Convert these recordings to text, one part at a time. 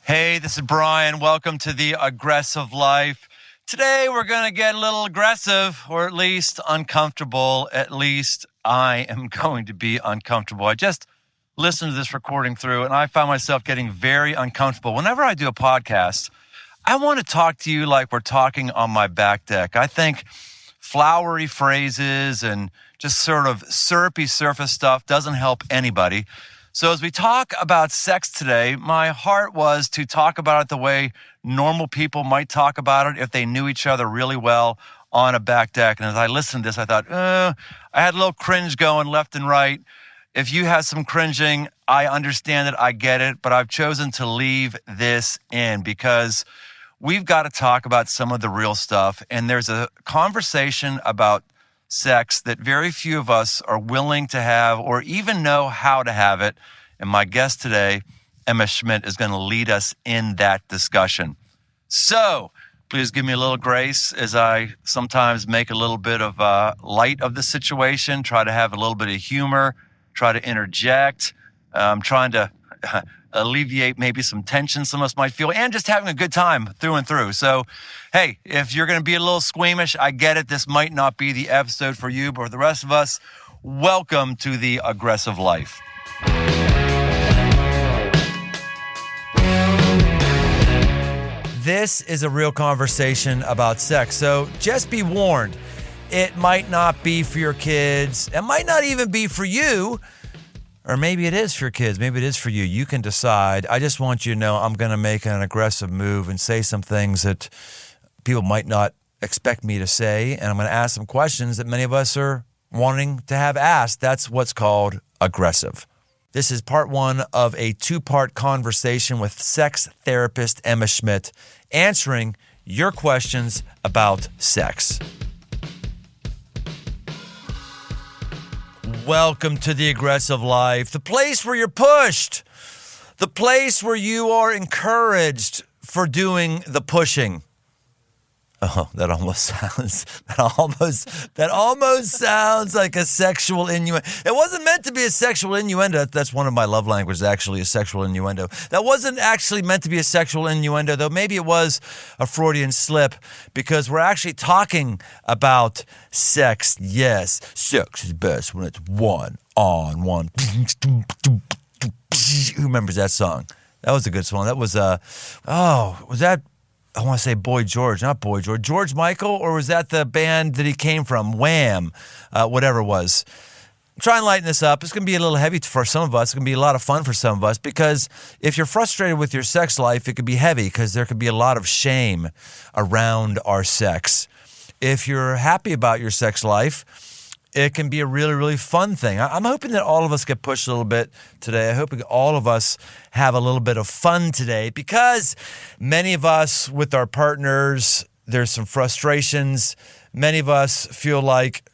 Hey, this is Brian. Welcome to the Aggressive Life. Today we're going to get a little aggressive, or at least uncomfortable. At least I am going to be uncomfortable. I just listened to this recording through and I found myself getting very uncomfortable. Whenever I do a podcast, I want to talk to you like we're talking on my back deck. I think flowery phrases and just sort of syrupy surface stuff doesn't help anybody. So as we talk about sex today, my heart was to talk about it the way normal people might talk about it if they knew each other really well on a back deck. And as I listened to this, I thought, I had a little cringe going left and right. If you have some cringing, I understand it, I get it, but I've chosen to leave this in because we've got to talk about some of the real stuff. And there's a conversation about sex that very few of us are willing to have or even know how to have it. And my guest today, Emma Schmidt, is going to lead us in that discussion. So please give me a little grace as I sometimes make a little bit of light of the situation, try to have a little bit of humor, try to interject. I'm trying to alleviate maybe some tension some of us might feel, and just having a good time through and through. So, hey, if you're going to be a little squeamish, I get it. This might not be the episode for you, but for the rest of us, welcome to the Aggressive Life. This is a real conversation about sex, so just be warned. It might not be for your kids. It might not even be for you. Or maybe it is for your kids. Maybe it is for you. You can decide. I just want you to know I'm going to make an aggressive move and say some things that people might not expect me to say. And I'm going to ask some questions that many of us are wanting to have asked. That's what's called aggressive. This is part one of a two-part conversation with sex therapist Emma Schmidt, answering your questions about sex. Welcome to the Aggressive Life, the place where you're pushed, the place where you are encouraged for doing the pushing. Oh, that almost sounds like a sexual innuendo. It wasn't meant to be a sexual innuendo. That's one of my love languages, actually, a sexual innuendo. That wasn't actually meant to be a sexual innuendo, though maybe it was a Freudian slip, because we're actually talking about sex. Yes, sex is best when it's one-on-one. Who remembers that song? That was a good song. That was, was that... I want to say Boy George, not Boy George. George Michael, or was that the band that he came from? Wham! Whatever it was. Try and lighten this up. It's going to be a little heavy for some of us. It's going to be a lot of fun for some of us, because if you're frustrated with your sex life, it could be heavy because there could be a lot of shame around our sex. If you're happy about your sex life, it can be a really, really fun thing. I'm hoping that all of us get pushed a little bit today. I hope all of us have a little bit of fun today, because many of us with our partners, there's some frustrations. Many of us feel like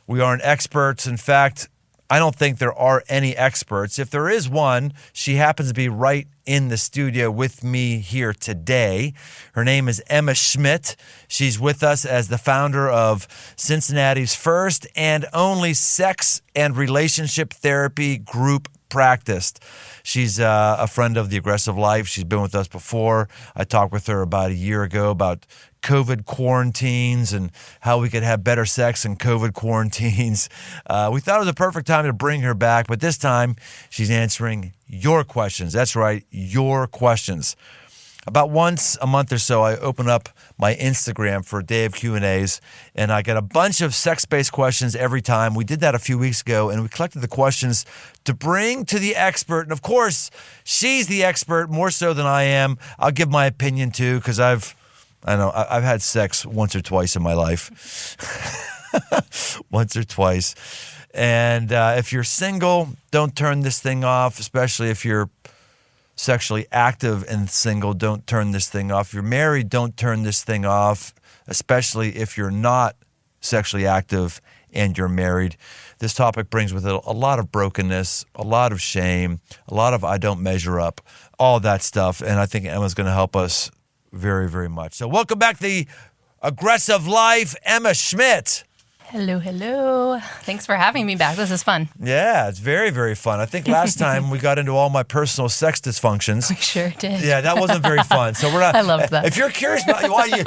we aren't experts. In fact, I don't think there are any experts. If there is one, she happens to be right in the studio with me here today. Her name is Emma Schmidt. She's with us as the founder of Cincinnati's first and only sex and relationship therapy group practice. She's a friend of the Aggressive Life. She's been with us before. I talked with her about a year ago about COVID quarantines and how we could have better sex in COVID quarantines. We thought it was a perfect time to bring her back, but this time she's answering your questions. That's right, your questions. About once a month or so, I open up my Instagram for a day of Q&As, and I get a bunch of sex-based questions every time. We did that a few weeks ago, and we collected the questions to bring to the expert. And of course, she's the expert more so than I am. I'll give my opinion too, because I've had sex once or twice in my life. Once or twice. And if you're single, don't turn this thing off, especially if you're sexually active and single, don't turn this thing off. If you're married, don't turn this thing off, especially if you're not sexually active and you're married. This topic brings with it a lot of brokenness, a lot of shame, a lot of I don't measure up, all that stuff. And I think Emma's going to help us very, very much. So welcome back to the Aggressive Life, Emma Schmidt. Hello, hello. Thanks for having me back. This is fun. Yeah, it's very, very fun. I think last time we got into all my personal sex dysfunctions. We sure did. Yeah, that wasn't very fun. So we're not. I loved that. If you're curious about why do you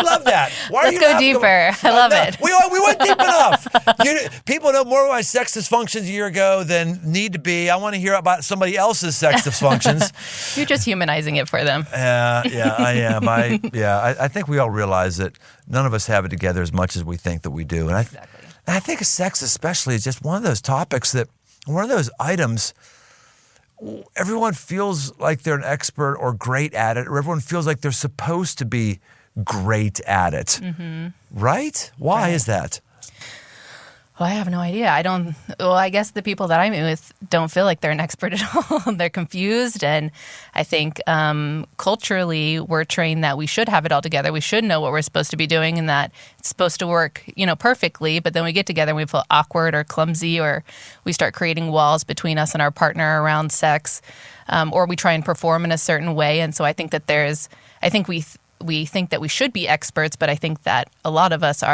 love that? Why Let's go deeper. I love it. We went deep enough. People know more about my sex dysfunctions a year ago than need to be. I want to hear about somebody else's sex dysfunctions. You're just humanizing it for them. Yeah, I am. I think we all realize that none of us have it together as much as we think that we do. And Exactly. I think sex especially is just one of those topics that, one of those items, everyone feels like they're an expert or great at it, or everyone feels like they're supposed to be great at it. Mm-hmm. Right? Why is that? Well, I have no idea. I guess the people that I meet with don't feel like they're an expert at all. They're confused. And I think culturally, we're trained that we should have it all together. We should know what we're supposed to be doing and that it's supposed to work, perfectly. But then we get together and we feel awkward or clumsy, or we start creating walls between us and our partner around sex, or we try and perform in a certain way. And so I think that we think that we should be experts, but I think that a lot of us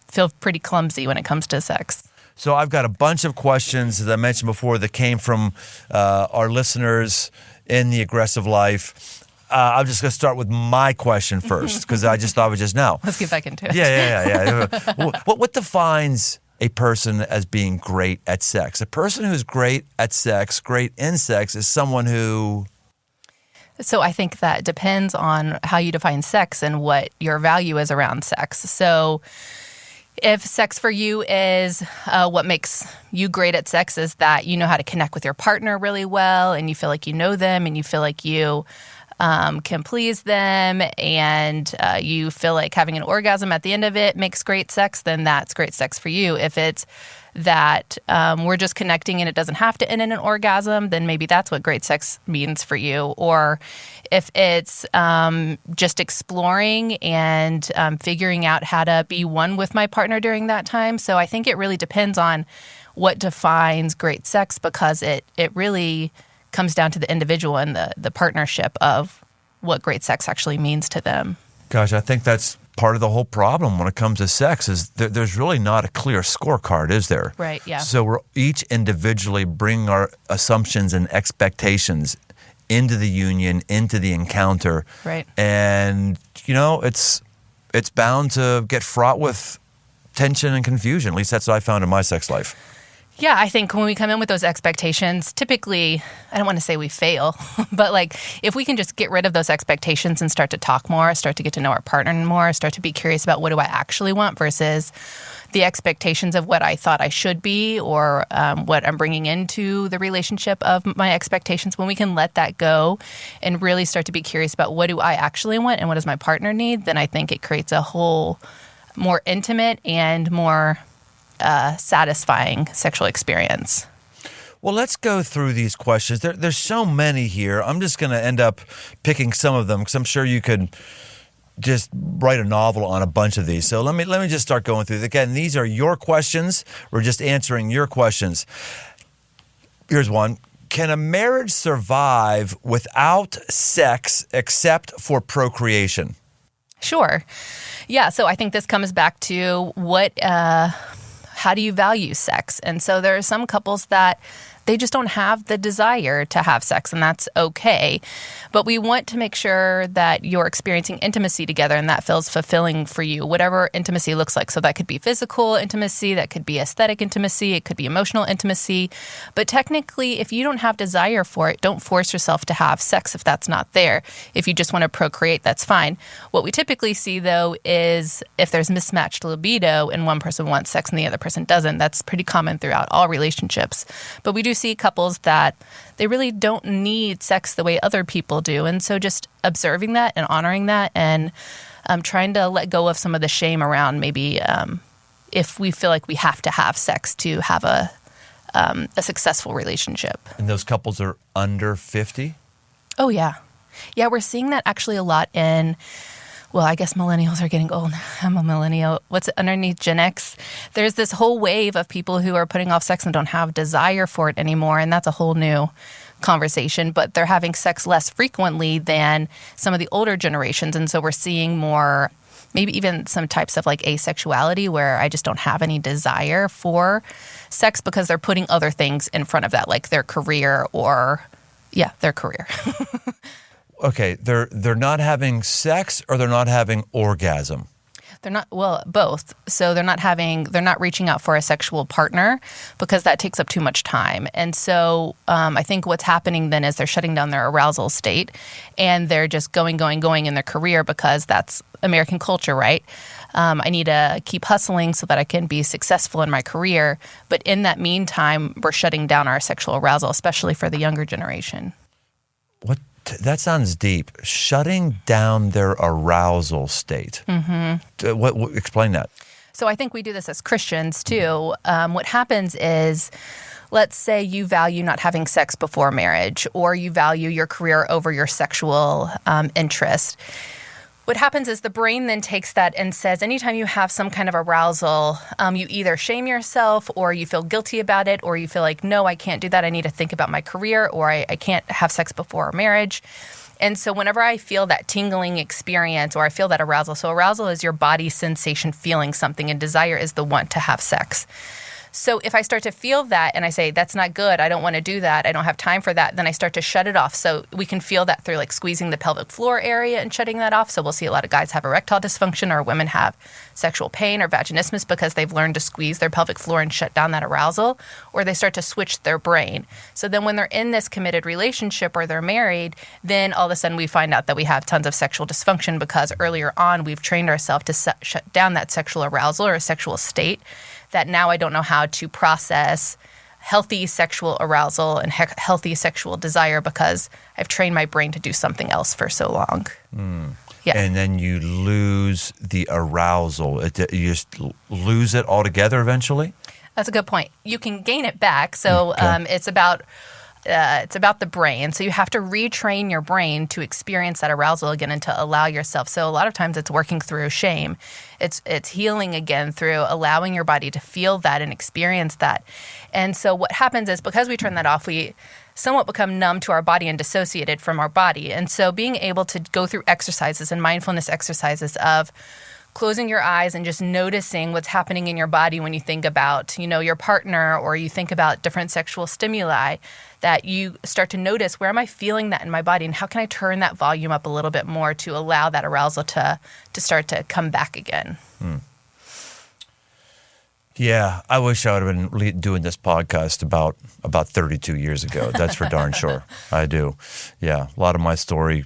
feel pretty clumsy when it comes to sex. So I've got a bunch of questions, as I mentioned before, that came from our listeners in the aggressive life. I'm just going to start with my question first, because I just thought of it just now. Let's get back into it. Yeah. What defines a person as being great at sex? A person who's great at sex, great in sex, is someone who... So I think that depends on how you define sex and what your value is around sex. So if sex for you is what makes you great at sex is that you know how to connect with your partner really well, and you feel like you know them, and you feel like you can please them, and you feel like having an orgasm at the end of it makes great sex, then that's great sex for you. If it's that we're just connecting and it doesn't have to end in an orgasm, then maybe that's what great sex means for you. Or if it's just exploring and figuring out how to be one with my partner during that time. So I think it really depends on what defines great sex, because it really comes down to the individual and the partnership of what great sex actually means to them. Gosh, I think that's part of the whole problem when it comes to sex is there's really not a clear scorecard, is there? Right, yeah. So we're each individually bring our assumptions and expectations into the union, into the encounter. Right. And, it's bound to get fraught with tension and confusion. At least that's what I found in my sex life. Yeah, I think when we come in with those expectations, typically, I don't want to say we fail, but if we can just get rid of those expectations and start to talk more, start to get to know our partner more, start to be curious about what do I actually want versus the expectations of what I thought I should be, or what I'm bringing into the relationship of my expectations. When we can let that go and really start to be curious about what do I actually want and what does my partner need, then I think it creates a whole more intimate and more satisfying sexual experience. Well, let's go through these questions. There's so many here. I'm just going to end up picking some of them because I'm sure you could just write a novel on a bunch of these. So let me just start going through. Again, these are your questions. We're just answering your questions. Here's one. Can a marriage survive without sex except for procreation? Sure. Yeah, so I think this comes back to how do you value sex? And so there are some couples that they just don't have the desire to have sex, and that's okay. But we want to make sure that you're experiencing intimacy together and that feels fulfilling for you, whatever intimacy looks like. So that could be physical intimacy, that could be aesthetic intimacy, it could be emotional intimacy. But technically, if you don't have desire for it, don't force yourself to have sex if that's not there. If you just want to procreate, that's fine. What we typically see, though, is if there's mismatched libido and one person wants sex and the other person doesn't, that's pretty common throughout all relationships. But we do see couples that they really don't need sex the way other people do. And so just observing that and honoring that and trying to let go of some of the shame around maybe if we feel like we have to have sex to have a successful relationship. And those couples are under 50? Oh, yeah. Yeah, we're seeing that actually a lot in, well, I guess millennials are getting old. I'm a millennial. What's underneath Gen X? There's this whole wave of people who are putting off sex and don't have desire for it anymore, and that's a whole new conversation. But they're having sex less frequently than some of the older generations, and so we're seeing more maybe even some types of like asexuality where I just don't have any desire for sex because they're putting other things in front of that, like their career or, their career. Okay, they're not having sex or they're not having orgasm? They're not, well, both. So they're not reaching out for a sexual partner because that takes up too much time. And so I think what's happening then is they're shutting down their arousal state and they're just going in their career because that's American culture, right? I need to keep hustling so that I can be successful in my career. But in that meantime, we're shutting down our sexual arousal, especially for the younger generation. What? That sounds deep. Shutting down their arousal state. Mm-hmm. What explain that? So I think we do this as Christians too. What happens is, let's say you value not having sex before marriage, or you value your career over your sexual interest. What happens is the brain then takes that and says, anytime you have some kind of arousal, you either shame yourself or you feel guilty about it, or you feel like, no, I can't do that. I need to think about my career, or I can't have sex before marriage. And so whenever I feel that tingling experience or I feel that arousal, so arousal is your body sensation feeling something, and desire is the want to have sex. So if I start to feel that and I say, that's not good, I don't want to do that, I don't have time for that, then I start to shut it off. So we can feel that through like squeezing the pelvic floor area and shutting that off. So we'll see a lot of guys have erectile dysfunction, or women have sexual pain or vaginismus because they've learned to squeeze their pelvic floor and shut down that arousal, or they start to switch their brain. So then when they're in this committed relationship or they're married, then all of a sudden we find out that we have tons of sexual dysfunction because earlier on we've trained ourselves to shut down that sexual arousal or a sexual state, that now I don't know how to process healthy sexual arousal and healthy sexual desire because I've trained my brain to do something else for so long. Yeah. And then you lose the arousal. You just lose it altogether eventually? That's a good point. You can gain it back. So it's about the brain. So you have to retrain your brain to experience that arousal again and to allow yourself. So a lot of times it's working through shame. It's healing again through allowing your body to feel that and experience that. And so what happens is because we turn that off, we somewhat become numb to our body and dissociated from our body. And so being able to go through exercises and mindfulness exercises of closing your eyes and just noticing what's happening in your body when you think about, your partner, or you think about different sexual stimuli, that you start to notice, where am I feeling that in my body, and how can I turn that volume up a little bit more to allow that arousal to start to come back again. Yeah, I wish I would have been doing this podcast about 32 years ago. That's for darn sure. I do. Yeah, a lot of my story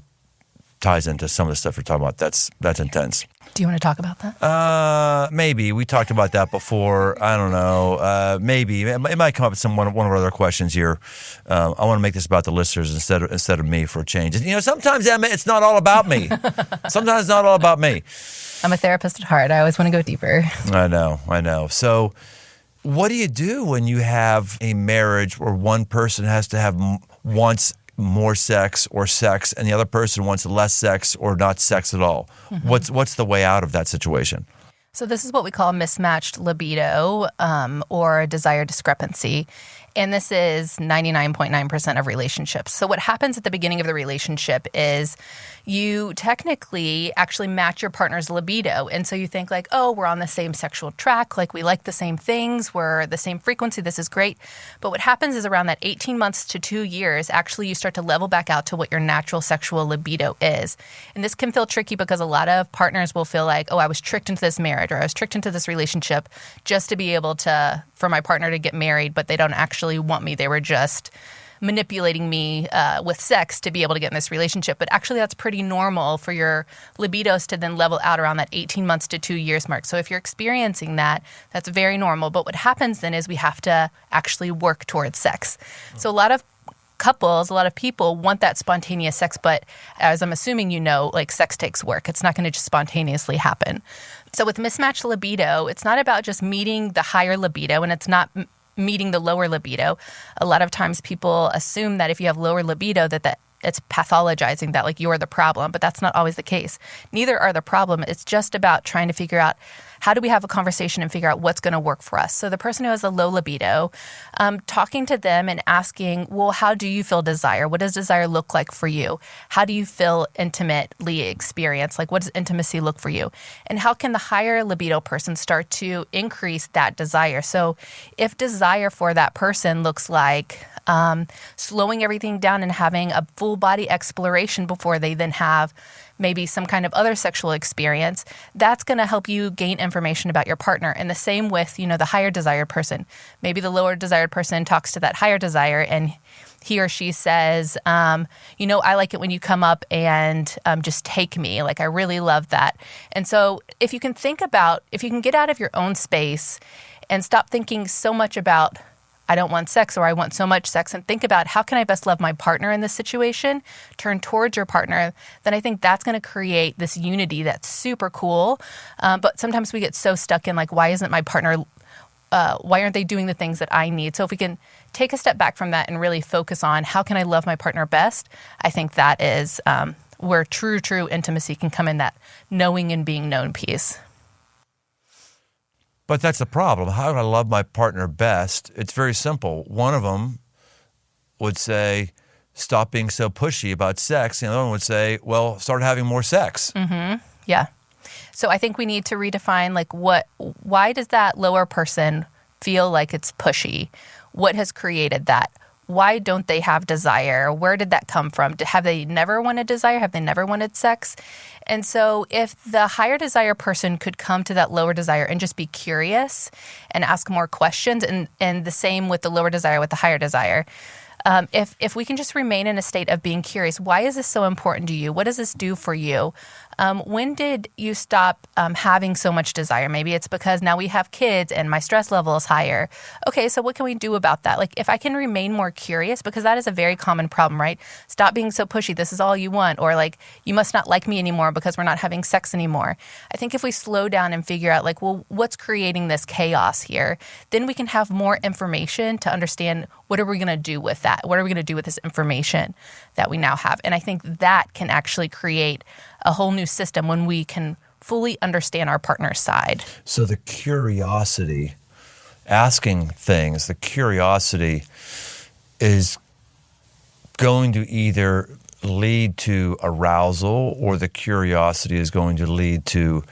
ties into some of the stuff you're talking about. That's intense. Do you want to talk about that? Maybe. We talked about that before. I don't know. Maybe. It might come up in one of our other questions here. I want to make this about the listeners instead of me for a change. Sometimes, Emma, it's not all about me. Sometimes it's not all about me. I'm a therapist at heart. I always want to go deeper. I know. So what do you do when you have a marriage where one person has to have wants more sex or sex, and the other person wants less sex or not sex at all? Mm-hmm. What's the way out of that situation? So this is what we call mismatched libido or desire discrepancy. And this is 99.9% of relationships. So what happens at the beginning of the relationship is you technically actually match your partner's libido. And so you think like, oh, we're on the same sexual track, like we like the same things, we're the same frequency, this is great. But what happens is around that 18 months to 2 years, actually you start to level back out to what your natural sexual libido is. And this can feel tricky because a lot of partners will feel like, oh, I was tricked into this marriage, or I was tricked into this relationship just to be able to, for my partner to get married, but they don't actually want me. They were just manipulating me with sex to be able to get in this relationship. But actually that's pretty normal for your libidos to then level out around that 18 months to 2 years mark. So if you're experiencing that, that's very normal. But what happens then is we have to actually work towards sex. So a lot of couples, a lot of people want that spontaneous sex, but as I'm assuming like sex takes work. It's not going to just spontaneously happen. So with mismatched libido, it's not about just meeting the higher libido, and it's not meeting the lower libido. A lot of times people assume that if you have lower libido that it's pathologizing that like you're the problem, but that's not always the case. Neither are the problem. It's just about trying to figure out how do we have a conversation and figure out what's going to work for us. So the person who has a low libido, talking to them and asking, well, how do you feel desire? What does desire look like for you? How do you feel intimately experience? Like, what does intimacy look for you? And how can the higher libido person start to increase that desire? So if desire for that person looks like slowing everything down and having a full body exploration before they then have maybe some kind of other sexual experience, that's going to help you gain information about your partner. And the same with, the higher desired person. Maybe the lower desired person talks to that higher desire and he or she says, I like it when you come up and just take me. Like, I really love that. And so if you can get out of your own space and stop thinking so much about, I don't want sex or I want so much sex, and think about how can I best love my partner in this situation, turn towards your partner, then I think that's going to create this unity that's super cool. But sometimes we get so stuck in like, why isn't my partner, why aren't they doing the things that I need? So if we can take a step back from that and really focus on how can I love my partner best, I think that is where true intimacy can come in, that knowing and being known piece. But that's the problem. How do I love my partner best? It's very simple. One of them would say, stop being so pushy about sex. And the other one would say, well, start having more sex. Mm-hmm. Yeah. So I think we need to redefine like why does that lower person feel like it's pushy? What has created that? Why don't they have desire? Where did that come from? Have they never wanted desire? Have they never wanted sex? And so if the higher desire person could come to that lower desire and just be curious and ask more questions, and the same with the lower desire with the higher desire, if we can just remain in a state of being curious, why is this so important to you? What does this do for you? When did you stop having so much desire? Maybe it's because now we have kids and my stress level is higher. Okay, so what can we do about that? Like, if I can remain more curious, because that is a very common problem, right? Stop being so pushy. This is all you want. Or like, you must not like me anymore because we're not having sex anymore. I think if we slow down and figure out like, well, what's creating this chaos here? Then we can have more information to understand what are we going to do with that? What are we going to do with this information that we now have? And I think that can actually create a whole new system when we can fully understand our partner's side. So the curiosity, asking things, the curiosity is going to either lead to arousal, or the curiosity is going to lead to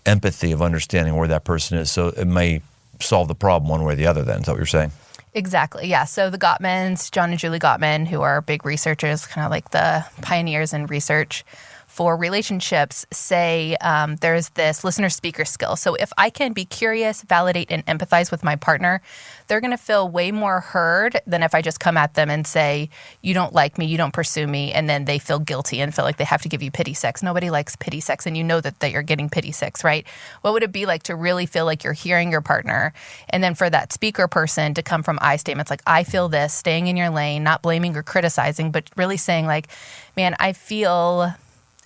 empathy of understanding where that person is. So it may solve the problem one way or the other then. Is that what you're saying? Exactly, yeah. So the Gottmans, John and Julie Gottman, who are big researchers, kind of like the pioneers in research for relationships, say there's this listener-speaker skill. So if I can be curious, validate, and empathize with my partner, they're going to feel way more heard than if I just come at them and say, you don't like me, you don't pursue me, and then they feel guilty and feel like they have to give you pity sex. Nobody likes pity sex, and you know that you're getting pity sex, right? What would it be like to really feel like you're hearing your partner? And then for that speaker person to come from I statements like, I feel this, staying in your lane, not blaming or criticizing, but really saying like, man, I feel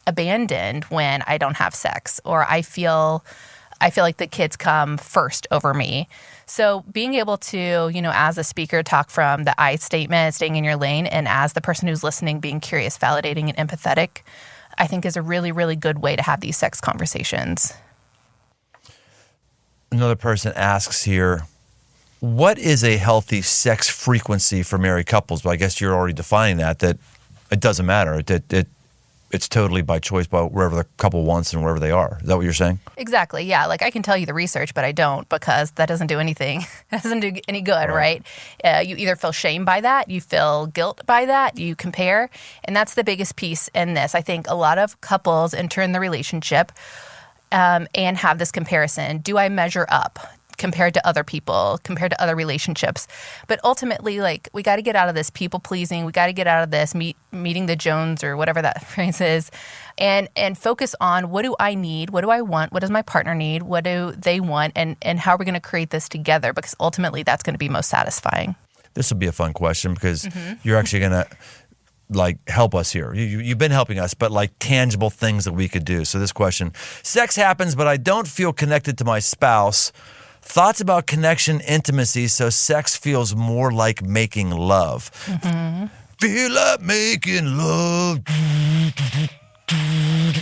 abandoned when I don't have sex, or I feel like the kids come first over me. So being able to, as a speaker, talk from the I statement, staying in your lane, and as the person who's listening, being curious, validating, and empathetic, I think is a really, really good way to have these sex conversations. Another person asks here, what is a healthy sex frequency for married couples? But I guess you're already defining that it doesn't matter. It's totally by choice, by wherever the couple wants and wherever they are. Is that what you're saying? Exactly, yeah. Like, I can tell you the research, but I don't, because that doesn't do anything. It doesn't do any good, right? You either feel shame by that, you feel guilt by that, you compare. And that's the biggest piece in this. I think a lot of couples enter in the relationship and have this comparison. Do I measure up compared to other people, compared to other relationships? But ultimately, like, we got to get out of this people pleasing. We got to get out of this meeting the Jones, or whatever that phrase is, and focus on, what do I need? What do I want? What does my partner need? What do they want? And how are we going to create this together? Because ultimately, that's going to be most satisfying. This will be a fun question, because you're actually going to help us here. You've been helping us, but tangible things that we could do. So this question: sex happens, but I don't feel connected to my spouse. Thoughts about connection, intimacy, so sex feels more like making love. Feel like making love.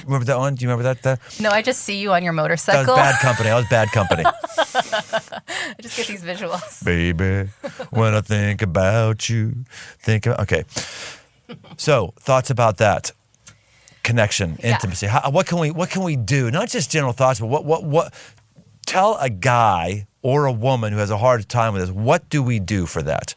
Remember that one? Do you remember that? No, I just see you on your That motorcycle. was Bad Company. I was Bad Company. I just get these visuals. Baby, when I think about you, okay. So, thoughts about that? Connection, intimacy. What can we do? Not just general thoughts, but what tell a guy or a woman who has a hard time with this, what do we do for that?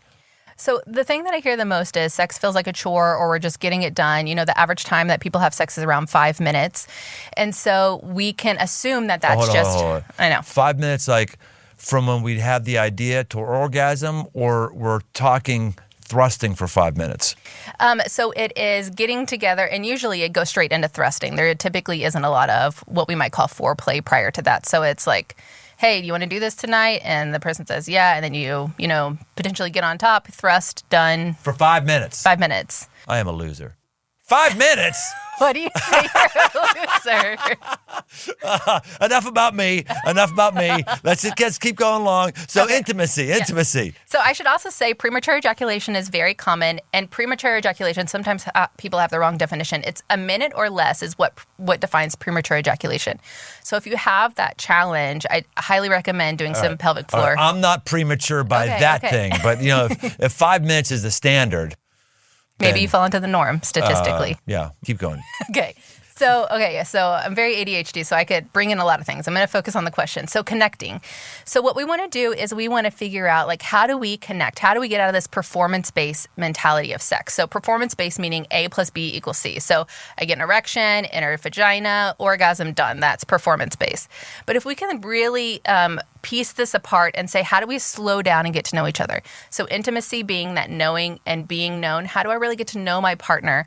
So the thing that I hear the most is sex feels like a chore or we're just getting it done. You know, the average time that people have sex is around 5 minutes. And so we can assume that that's hold on. I know. 5 minutes, like from when we have the idea to orgasm, or we're talking thrusting for 5 minutes? So it is getting together, and usually it goes straight into thrusting. There typically isn't a lot of what we might call foreplay prior to that. So it's like, hey, do you want to do this tonight? And the person says, yeah. And then you potentially get on top, thrust, done. For 5 minutes. 5 minutes. I am a loser. 5 minutes? What do you say you're a loser? Enough about me. Let's keep going along. So okay. Intimacy. Yes. So I should also say premature ejaculation is very common, and premature ejaculation, sometimes people have the wrong definition. It's a minute or less is what defines premature ejaculation. So if you have that challenge, I highly recommend doing some pelvic floor. I'm not premature by that thing, but if 5 minutes is the standard, maybe you fall into the norm statistically. Yeah, keep going. Okay. So I'm very ADHD, so I could bring in a lot of things. I'm going to focus on the question. So connecting. So what we want to do is we want to figure out, like, how do we connect? How do we get out of this performance-based mentality of sex? So performance-based meaning A plus B equals C. So I get an erection, enter vagina, orgasm, done. That's performance-based. But if we can really piece this apart and say, how do we slow down and get to know each other? So intimacy being that knowing and being known. How do I really get to know my partner?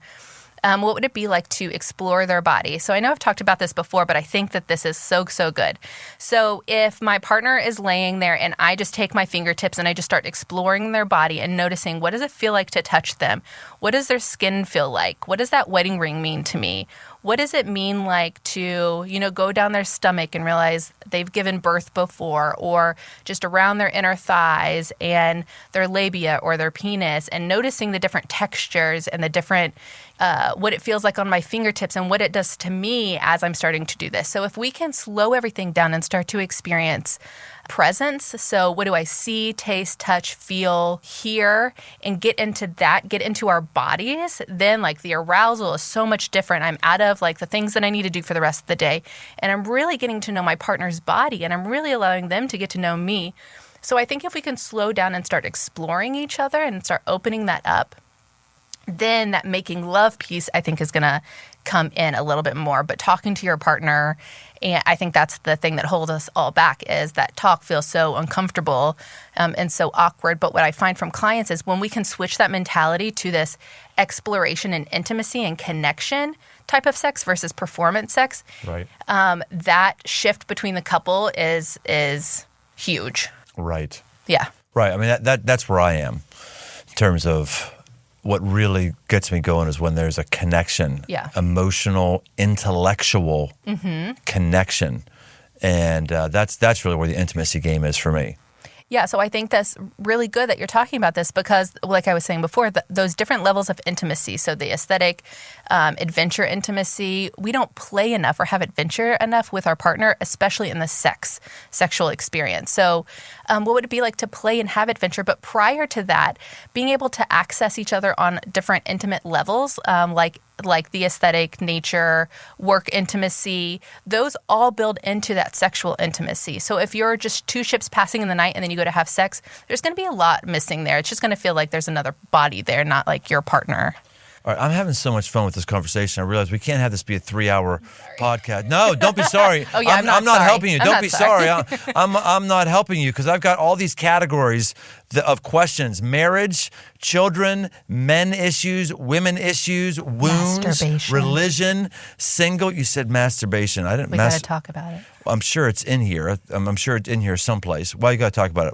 What would it be like to explore their body? So I know I've talked about this before, but I think that this is so good. So if my partner is laying there and I just take my fingertips and I just start exploring their body and noticing, what does it feel like to touch them? What does their skin feel like? What does that wedding ring mean to me? What does it mean like to, go down their stomach and realize they've given birth before, or just around their inner thighs and their labia or their penis, and noticing the different textures and the different, what it feels like on my fingertips and what it does to me as I'm starting to do this. So if we can slow everything down and start to experience presence, so what do I see, taste, touch, feel, hear, and get into our bodies, then like the arousal is so much different. I'm out of like the things that I need to do for the rest of the day, and I'm really getting to know my partner's body, and I'm really allowing them to get to know me. So I think if we can slow down and start exploring each other and start opening that up, then that making love piece, I think, is going to come in a little bit more. But talking to your partner, and I think that's the thing that holds us all back, is that talk feels so uncomfortable and so awkward. But what I find from clients is when we can switch that mentality to this exploration and intimacy and connection type of sex versus performance sex, right? That shift between the couple is huge. Right. Yeah. Right. I mean, that's where I am in terms of what really gets me going is when there's a connection, emotional, intellectual connection. And that's really where the intimacy game is for me. Yeah, so I think that's really good that you're talking about this because, like I was saying before, those different levels of intimacy, so the aesthetic, adventure intimacy, we don't play enough or have adventure enough with our partner, especially in the sexual experience. So what would it be like to play and have adventure? But prior to that, being able to access each other on different intimate levels, like the aesthetic, nature, work intimacy, those all build into that sexual intimacy. So if you're just two ships passing in the night and then you go to have sex, there's going to be a lot missing there. It's just going to feel like there's another body there, not like your partner. All right, I'm having so much fun with this conversation. I realize we can't have this be a 3-hour podcast. No, don't be sorry. Oh, yeah, I'm not helping you. Don't be sorry. I'm not helping you because I've got all these categories of questions: marriage, children, men issues, women issues, wounds, religion, single. You said masturbation. I didn't. We got to talk about it. I'm sure it's in here. I'm sure it's in here someplace. Why you got to talk about it?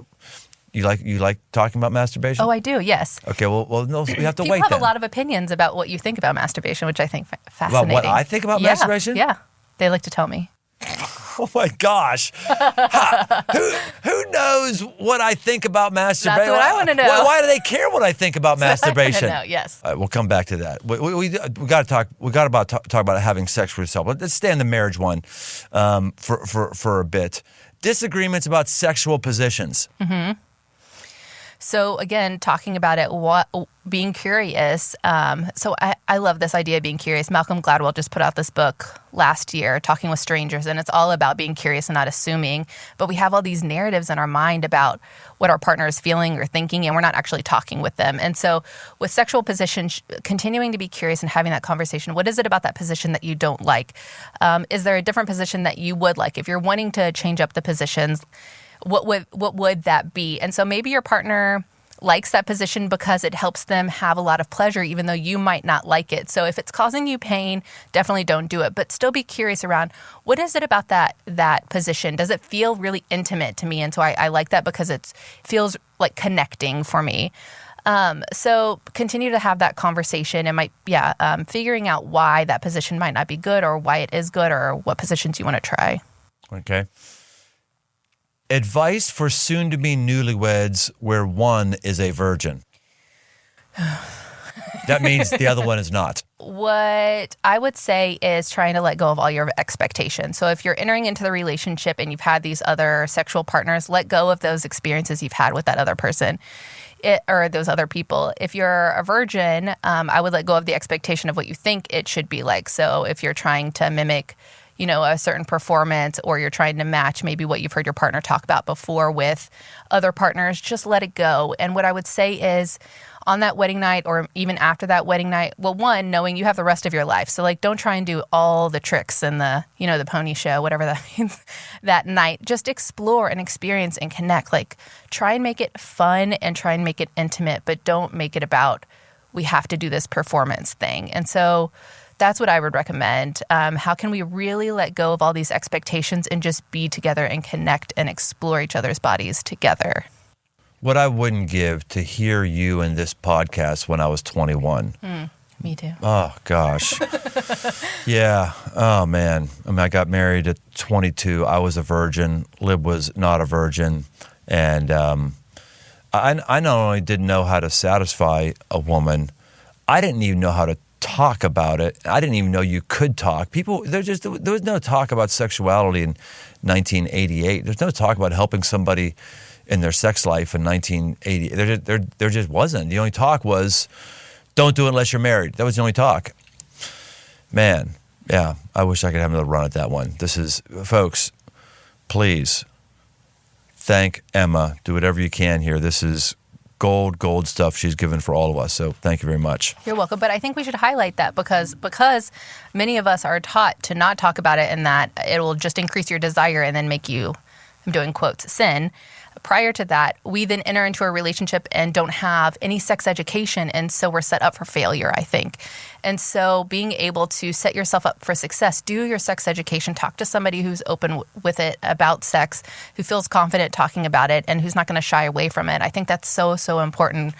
You like talking about masturbation? Oh, I do, yes. Okay, well, no, we have to wait then. People have a lot of opinions about what you think about masturbation, which I think fascinating. About what I think about masturbation? Yeah, they like to tell me. Oh my gosh. Who knows what I think about masturbation? That's what I want to know. Why do they care what I think about masturbation? I know, yes. All right, we'll come back to that. We got to talk. We got to talk about having sex with yourself. Let's stay on the marriage one for a bit. Disagreements about sexual positions. Mm-hmm. So again, talking about it, being curious. So I love this idea of being curious. Malcolm Gladwell just put out this book last year, Talking with Strangers, and it's all about being curious and not assuming. But we have all these narratives in our mind about what our partner is feeling or thinking, and we're not actually talking with them. And so with sexual positions, continuing to be curious and having that conversation, what is it about that position that you don't like? Is there a different position that you would like? If you're wanting to change up the positions, what would that be? And so maybe your partner likes that position because it helps them have a lot of pleasure, even though you might not like it. So if it's causing you pain, definitely don't do it. But still be curious around, what is it about that position? Does it feel really intimate to me? And so I like that because it feels like connecting for me. So continue to have that conversation and figuring out why that position might not be good or why it is good or what positions you want to try. Okay. Advice for soon-to-be newlyweds where one is a virgin. That means the other one is not. What I would say is trying to let go of all your expectations. So if you're entering into the relationship and you've had these other sexual partners, let go of those experiences you've had with that other person. Or those other people. If you're a virgin, I would let go of the expectation of what you think it should be like. So if you're trying to mimic a certain performance, or you're trying to match maybe what you've heard your partner talk about before with other partners, just let it go. And what I would say is on that wedding night or even after that wedding night, well, one, knowing you have the rest of your life. So don't try and do all the tricks and the pony show, whatever that means, that night. Just explore and experience and connect. Try and make it fun and try and make it intimate, but don't make it about, we have to do this performance thing. And so that's what I would recommend. How can we really let go of all these expectations and just be together and connect and explore each other's bodies together? What I wouldn't give to hear you in this podcast when I was 21. Me too. Oh, gosh. Yeah. Oh, man. I got married at 22. I was a virgin. Lib was not a virgin. And I not only didn't know how to satisfy a woman, I didn't even know how to talk about it. I didn't even know you could talk. There was no talk about sexuality in 1988. There's no talk about helping somebody in their sex life in 1980. There just wasn't. The only talk was, don't do it unless you're married. That was the only talk. Man, yeah, I wish I could have another run at that one. Folks, please thank Emma. Do whatever you can here. This is gold stuff she's given for all of us. So thank you very much. You're welcome. But I think we should highlight that because many of us are taught to not talk about it and that it will just increase your desire and then make you, I'm doing quotes, sin. Prior to that, we then enter into a relationship and don't have any sex education. And so we're set up for failure, I think. And so being able to set yourself up for success, do your sex education, talk to somebody who's open with it about sex, who feels confident talking about it, and who's not going to shy away from it. I think that's so, so important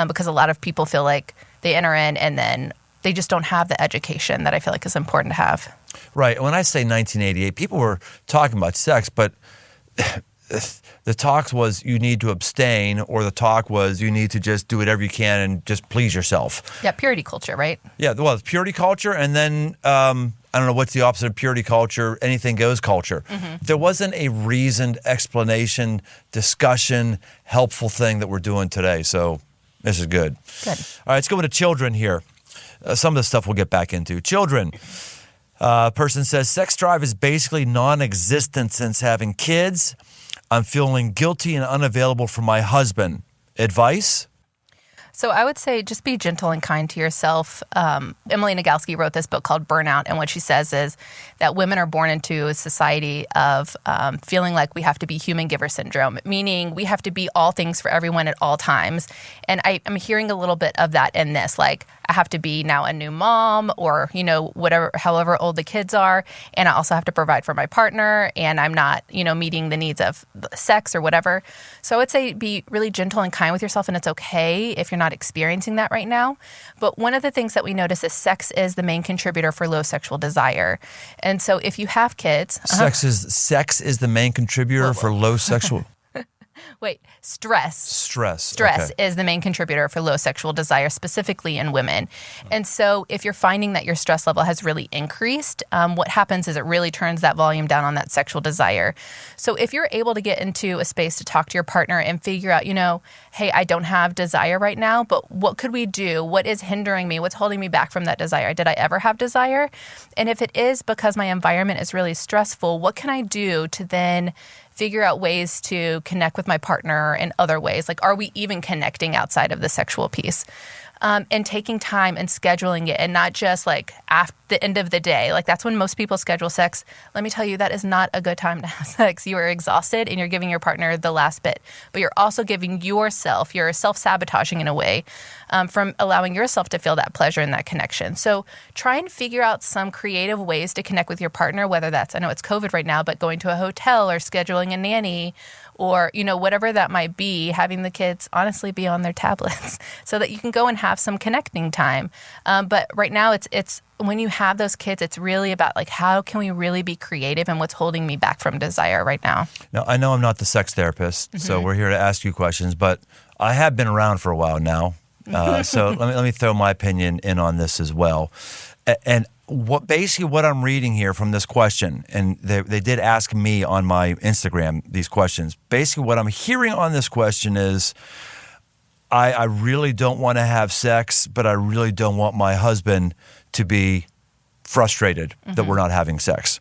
because a lot of people feel like they enter in and then they just don't have the education that I feel like is important to have. Right. When I say 1988, people were talking about sex, but the talk was you need to abstain, or the talk was you need to just do whatever you can and just please yourself. Yeah, purity culture, right? Yeah, well, it's purity culture, and then I don't know what's the opposite of purity culture, anything goes culture. Mm-hmm. There wasn't a reasoned explanation, discussion, helpful thing that we're doing today, so this is good. Good. All right, let's go to children here. Some of the stuff we'll get back into. Children. Person says, sex drive is basically non-existent since having kids. I'm feeling guilty and unavailable for my husband. Advice? So I would say just be gentle and kind to yourself. Emily Nagoski wrote this book called Burnout, and what she says is that women are born into a society of feeling like we have to be human giver syndrome, meaning we have to be all things for everyone at all times. And I'm hearing a little bit of that in this, like I have to be now a new mom or, whatever, however old the kids are. And I also have to provide for my partner and I'm not, meeting the needs of sex or whatever. So I would say be really gentle and kind with yourself, and it's okay if you're not not experiencing that right now. But one of the things that we notice is sex is the main contributor for low sexual desire. And so if you have kids... Sex is the main contributor for low sexual... Wait, stress. Stress Stress okay. is the main contributor for low sexual desire, specifically in women. And so if you're finding that your stress level has really increased, what happens is it really turns that volume down on that sexual desire. So if you're able to get into a space to talk to your partner and figure out, hey, I don't have desire right now, but what could we do? What is hindering me? What's holding me back from that desire? Did I ever have desire? And if it is because my environment is really stressful, what can I do to then figure out ways to connect with my partner in other ways? Like, are we even connecting outside of the sexual piece? And taking time and scheduling it, and not just like after the end of the day. Like, that's when most people schedule sex. Let me tell you, that is not a good time to have sex. You are exhausted and you're giving your partner the last bit, but you're also giving yourself, you're self-sabotaging in a way from allowing yourself to feel that pleasure and that connection. So try and figure out some creative ways to connect with your partner, whether that's, I know it's COVID right now, but going to a hotel or scheduling a nanny, or, whatever that might be, having the kids honestly be on their tablets so that you can go and have some connecting time. But right now it's when you have those kids, it's really about like, how can we really be creative and what's holding me back from desire right now? Now, I know I'm not the sex therapist, so we're here to ask you questions, but I have been around for a while now. So let me throw my opinion in on this as well. And what I'm reading here from this question, and they did ask me on my Instagram these questions. Basically, what I'm hearing on this question is, I really don't want to have sex, but I really don't want my husband to be frustrated that we're not having sex.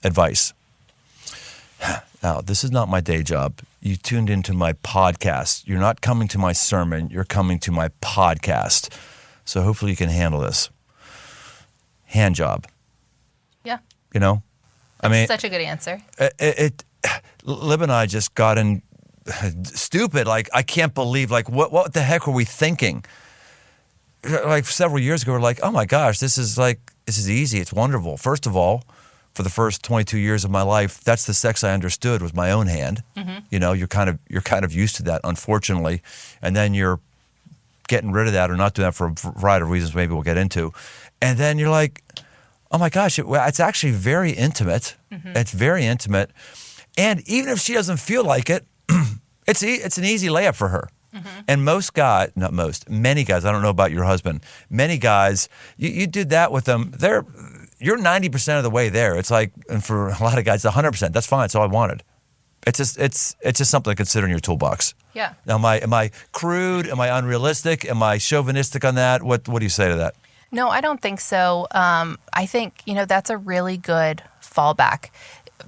Advice. Now, this is not my day job. You tuned into my podcast. You're not coming to my sermon. You're coming to my podcast. So hopefully you can handle this. Hand job. Yeah. I mean, such a good answer. Lib and I just got in stupid. Like, I can't believe, like, what the heck were we thinking? Like, several years ago, we're like, oh my gosh, this is easy. It's wonderful. First of all, for the first 22 years of my life, that's the sex I understood was my own hand. You're kind of used to that, unfortunately. And then you're getting rid of that or not doing that for a variety of reasons maybe we'll get into. And then you're like, oh my gosh, it's actually very intimate. It's very intimate. And even if she doesn't feel like it, it's an easy layup for her. And many guys, I don't know about your husband, many guys, you did that with them, you're 90% of the way there. It's like, and for a lot of guys, 100%, that's fine, that's all I wanted. It's just something to consider in your toolbox. Yeah. Now, am I crude? Am I unrealistic? Am I chauvinistic on that? What do you say to that? No, I don't think so. I think, that's a really good fallback.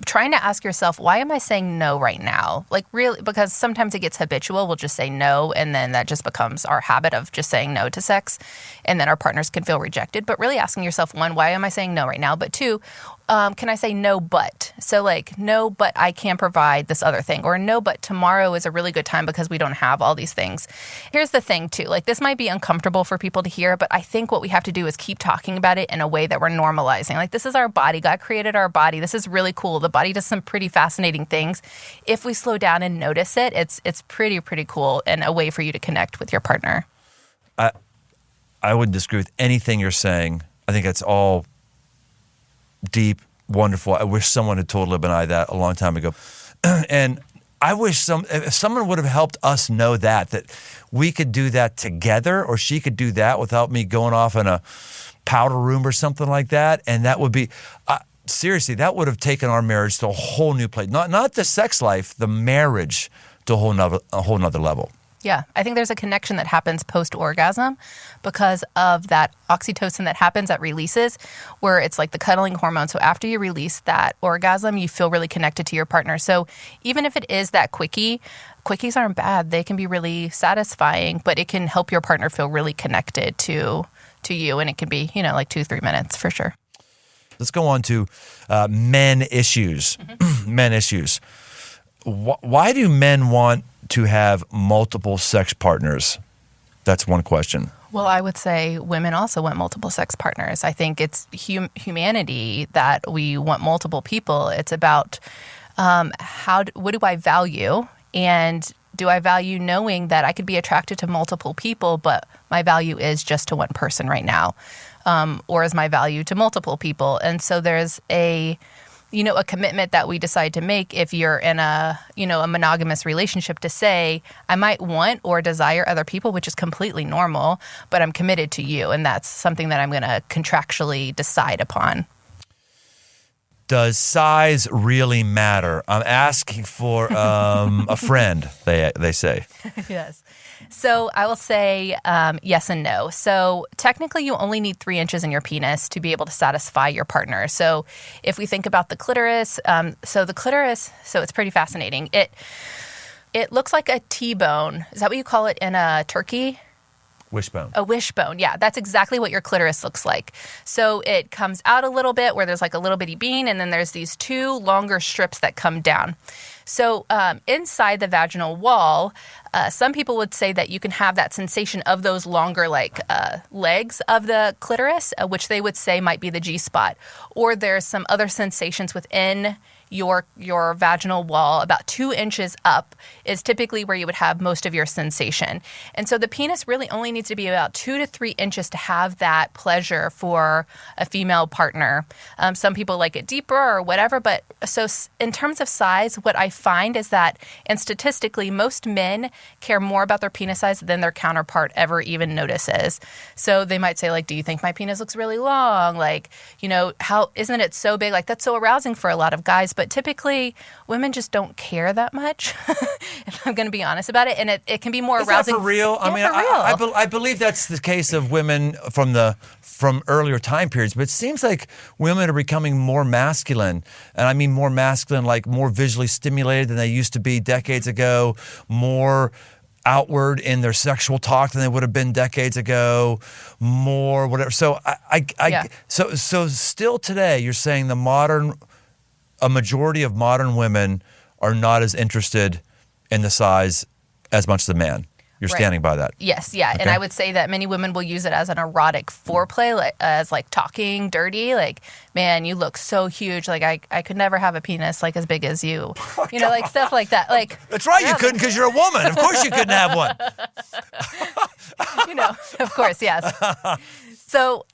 Trying to ask yourself, why am I saying no right now? Like, really, because sometimes it gets habitual. We'll just say no, and then that just becomes our habit of just saying no to sex, and then our partners can feel rejected. But really asking yourself, one, why am I saying no right now? But two, can I say no but? So like, no, but I can provide this other thing, or no, but tomorrow is a really good time because we don't have all these things. Here's the thing too, like, this might be uncomfortable for people to hear, but I think what we have to do is keep talking about it in a way that we're normalizing. Like, this is our body. God created our body. This is really cool. The body does some pretty fascinating things. If we slow down and notice it, it's pretty cool, and a way for you to connect with your partner. I wouldn't disagree with anything you're saying. I think it's all deep, wonderful. I wish someone had told Lib and I that a long time ago. And I wish if someone would have helped us know that we could do that together, or she could do that without me going off in a powder room or something like that. And that would be, seriously, that would have taken our marriage to a whole new place. Not the sex life, the marriage to a whole nother level. Yeah, I think there's a connection that happens post-orgasm because of that oxytocin that happens, that releases, where it's like the cuddling hormone. So after you release that orgasm, you feel really connected to your partner. So even if it is that quickies aren't bad. They can be really satisfying, but it can help your partner feel really connected to you. And it can be, like 2-3 minutes for sure. Let's go on to men issues. Men issues. Why do men want to have multiple sex partners? That's one question. Well, I would say women also want multiple sex partners. I think it's humanity that we want multiple people. It's about what do I value, and Do I value knowing that I could be attracted to multiple people, but my value is just to one person right now? Or is my value to multiple people? And so there's a commitment that we decide to make if you're in a monogamous relationship, to say, I might want or desire other people, which is completely normal, but I'm committed to you. And that's something that I'm going to contractually decide upon. Does size really matter? I'm asking for a friend, they say. Yes. So I will say yes and no. So technically, you only need 3 inches in your penis to be able to satisfy your partner. So if we think about the clitoris, so it's pretty fascinating. It looks like a T-bone. Is that what you call it in a turkey? Wishbone. A wishbone, yeah. That's exactly what your clitoris looks like. So it comes out a little bit where there's like a little bitty bean, and then there's these 2 longer strips that come down. So inside the vaginal wall, some people would say that you can have that sensation of those longer legs of the clitoris, which they would say might be the G-spot. Or there's some other sensations within your vaginal wall. About 2 inches up is typically where you would have most of your sensation. And so the penis really only needs to be about 2 to 3 inches to have that pleasure for a female partner. Some people like it deeper or whatever, but so in terms of size, what I find is that, and statistically, most men care more about their penis size than their counterpart ever even notices. So they might say, like, do you think my penis looks really long? Like, how isn't it so big? Like, that's so arousing for a lot of guys. But typically, women just don't care that much, if I'm going to be honest about it. And it can be more arousing. Is that for real? Yeah, for real. I believe that's the case of women from earlier time periods, but it seems like women are becoming more masculine. And I mean more masculine, like more visually stimulated than they used to be decades ago, more outward in their sexual talk than they would have been decades ago, more whatever. So so still today, you're saying a majority of modern women are not as interested in the size as much as the man. You're standing by that. Yes, yeah. Okay. And I would say that many women will use it as an erotic foreplay, as talking dirty, like, man, you look so huge. Like, I could never have a penis like as big as you. Like stuff like that. Like, that's right, you couldn't because you're a woman. Of course you couldn't have one. Of course, yes. So,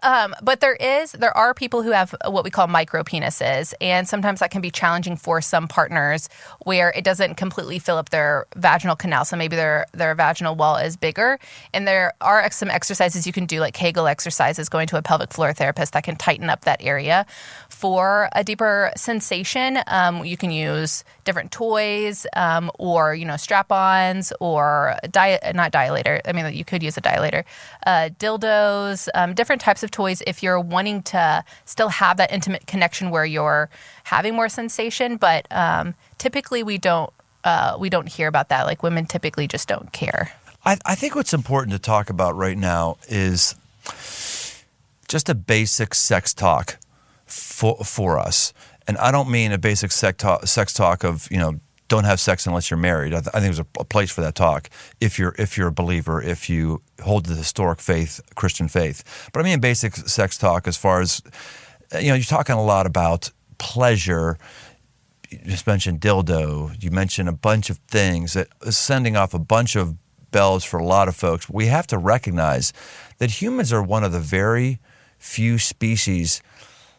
but there are people who have what we call micro penises, and sometimes that can be challenging for some partners where it doesn't completely fill up their vaginal canal. So maybe their vaginal wall is bigger, and there are some exercises you can do, like Kegel exercises, going to a pelvic floor therapist that can tighten up that area for a deeper sensation. You can use different toys, or strap-ons, or not dilator. I mean, you could use a dilator, dildos, different types of toys if you're wanting to still have that intimate connection where you're having more sensation. But typically, we don't hear about that. Like, women typically just don't care. I think what's important to talk about right now is just a basic sex talk for us. And I don't mean a basic sex talk of, don't have sex unless you're married. I think there's a place for that talk if you're a believer, if you hold the historic faith, Christian faith. But I mean basic sex talk as far as, you're talking a lot about pleasure. You just mentioned dildo. You mentioned a bunch of things that is sending off a bunch of bells for a lot of folks. We have to recognize that humans are one of the very few species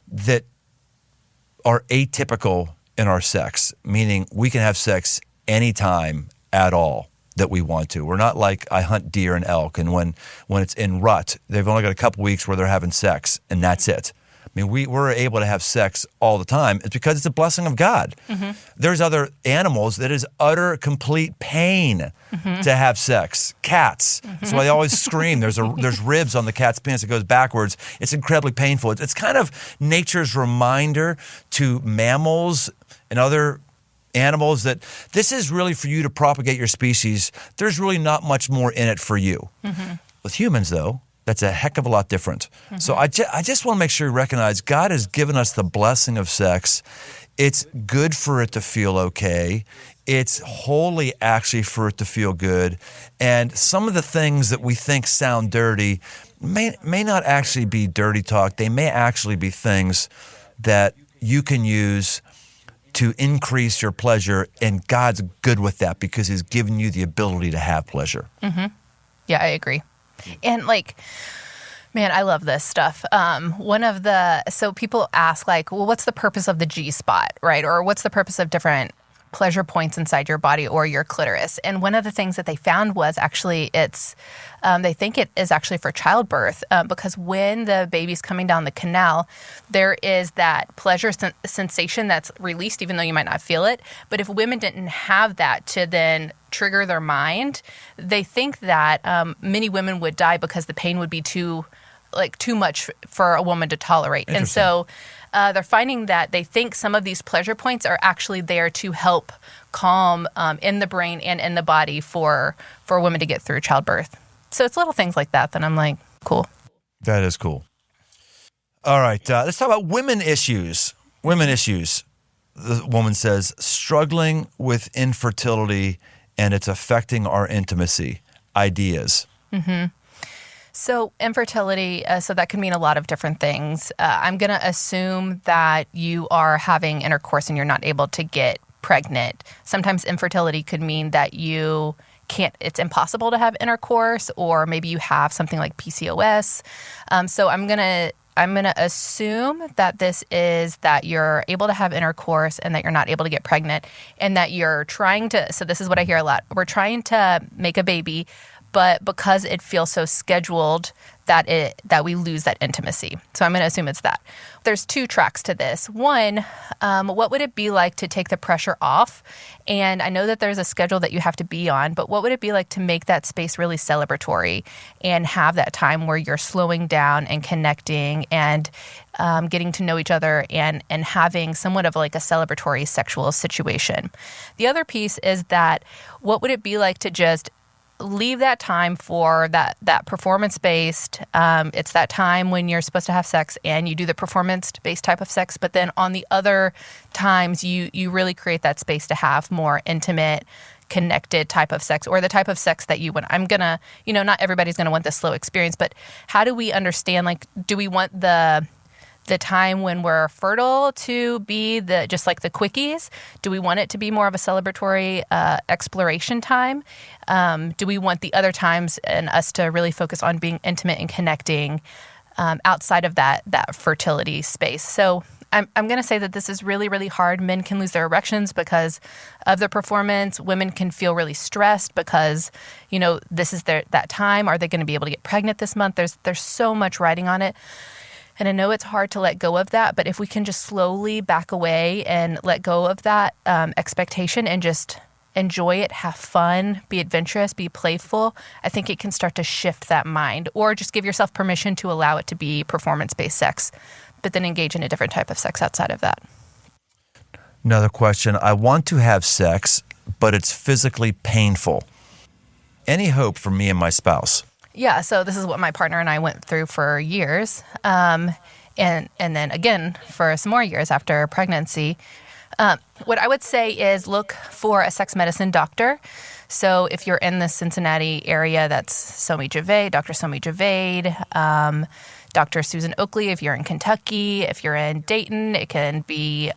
that are atypical in our sex, meaning we can have sex anytime at all that we want to. We're not like I hunt deer and elk, and when it's in rut, they've only got a couple weeks where they're having sex, and that's it. I mean, we're able to have sex all the time. It's because it's a blessing of God. Mm-hmm. There's other animals that is utter, complete pain to have sex. Cats. Mm-hmm. That's why they always scream. There's ribs on the cat's penis that goes backwards. It's incredibly painful. It's kind of nature's reminder to mammals and other animals that this is really for you to propagate your species. There's really not much more in it for you. Mm-hmm. With humans, though, that's a heck of a lot different. Mm-hmm. So I just want to make sure you recognize God has given us the blessing of sex. It's good for it to feel okay. It's holy, actually, for it to feel good. And some of the things that we think sound dirty may not actually be dirty talk. They may actually be things that you can use to increase your pleasure, and God's good with that because he's given you the ability to have pleasure. Mm-hmm. Yeah, I agree. And man, I love this stuff. So people ask well, what's the purpose of the G spot, right? Or what's the purpose of different pleasure points inside your body or your clitoris? And one of the things that they found was actually they think it is actually for childbirth because when the baby's coming down the canal, there is that pleasure sensation that's released even though you might not feel it. But if women didn't have that to then trigger their mind, they think that many women would die because the pain would be too much for a woman to tolerate. And so they're finding that they think some of these pleasure points are actually there to help calm in the brain and in the body for women to get through childbirth. So it's little things like that I'm like, cool. That is cool. All right, let's talk about women issues. Women issues. The woman says, struggling with infertility and it's affecting our intimacy. Ideas. Mm-hmm. So infertility, so that can mean a lot of different things. I'm going to assume that you are having intercourse and you're not able to get pregnant. Sometimes infertility could mean that you can't, it's impossible to have intercourse, or maybe you have something like PCOS. So I'm going to assume that this is that you're able to have intercourse and that you're not able to get pregnant, and that you're trying to, so this is what I hear a lot. We're trying to make a baby, but because it feels so scheduled that we lose that intimacy. So I'm going to assume it's that. There's two tracks to this. One, what would it be like to take the pressure off? And I know that there's a schedule that you have to be on, but what would it be like to make that space really celebratory and have that time where you're slowing down and connecting and getting to know each other and having somewhat of like a celebratory sexual situation? The other piece is that what would it be like to just leave that time for that performance-based, it's that time when you're supposed to have sex and you do the performance-based type of sex, but then on the other times you really create that space to have more intimate, connected type of sex, or the type of sex that you want. I'm gonna, not everybody's gonna want this slow experience, but how do we understand, do we want the time when we're fertile to be just like the quickies? Do we want it to be more of a celebratory exploration time? Do we want the other times and us to really focus on being intimate and connecting outside of that fertility space? So I'm going to say that this is really, really hard. Men can lose their erections because of the performance. Women can feel really stressed because, this is that time. Are they going to be able to get pregnant this month? There's so much riding on it. And I know it's hard to let go of that, but if we can just slowly back away and let go of that expectation and just enjoy it, have fun, be adventurous, be playful, I think it can start to shift that mind. Or just give yourself permission to allow it to be performance-based sex, but then engage in a different type of sex outside of that. Another question. I want to have sex, but it's physically painful. Any hope for me and my spouse? Yeah, so this is what my partner and I went through for years, and then again for some more years after pregnancy. What I would say is look for a sex medicine doctor. So if you're in the Cincinnati area, that's Dr. Somi Javed, Dr. Susan Oakley. If you're in Kentucky, if you're in Dayton, it can be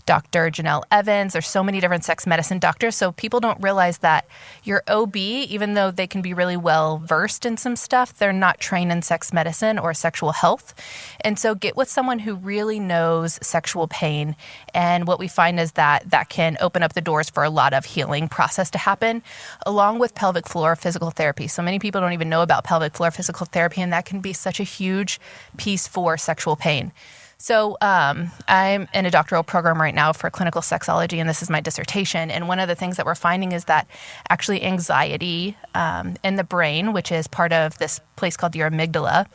Dr. Janelle Evans. There's so many different sex medicine doctors. So people don't realize that your OB, even though they can be really well versed in some stuff, they're not trained in sex medicine or sexual health. And so get with someone who really knows sexual pain. And what we find is that can open up the doors for a lot of healing process to happen, along with pelvic floor physical therapy. So many people don't even know about pelvic floor physical therapy, and that can be such a huge piece for sexual pain. So I'm in a doctoral program right now for clinical sexology, and this is my dissertation. And one of the things that we're finding is that actually anxiety in the brain, which is part of this place called your amygdala,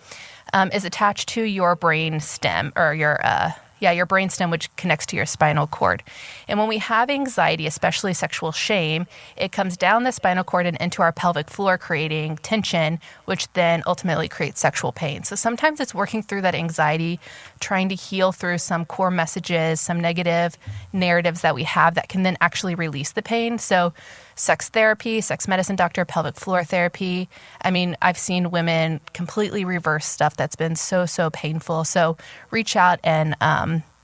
is attached to your brain stem, or your brain stem, which connects to your spinal cord. And when we have anxiety, especially sexual shame, it comes down the spinal cord and into our pelvic floor, creating tension, which then ultimately creates sexual pain. So sometimes it's working through that anxiety, trying to heal through some core messages, some negative narratives that we have that can then actually release the pain. So sex therapy, sex medicine doctor, pelvic floor therapy. I mean, I've seen women completely reverse stuff that's been so painful. So reach out and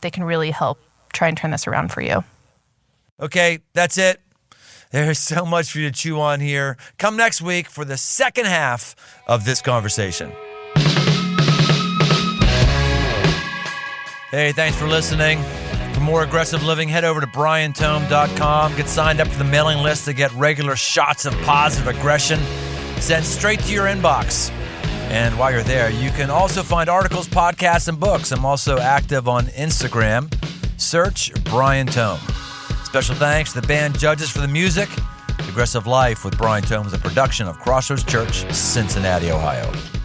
they can really help try and turn this around for you. Okay, that's it. There's so much for you to chew on here. Come next week for the second half of this conversation. Hey, thanks for listening. For more aggressive living, head over to briantome.com. Get signed up for the mailing list to get regular shots of positive aggression sent straight to your inbox. And while you're there, you can also find articles, podcasts, and books. I'm also active on Instagram. Search Brian Tome. Special thanks to the band judges for the music. Aggressive Life with Brian Tome is a production of Crossroads Church, Cincinnati, Ohio.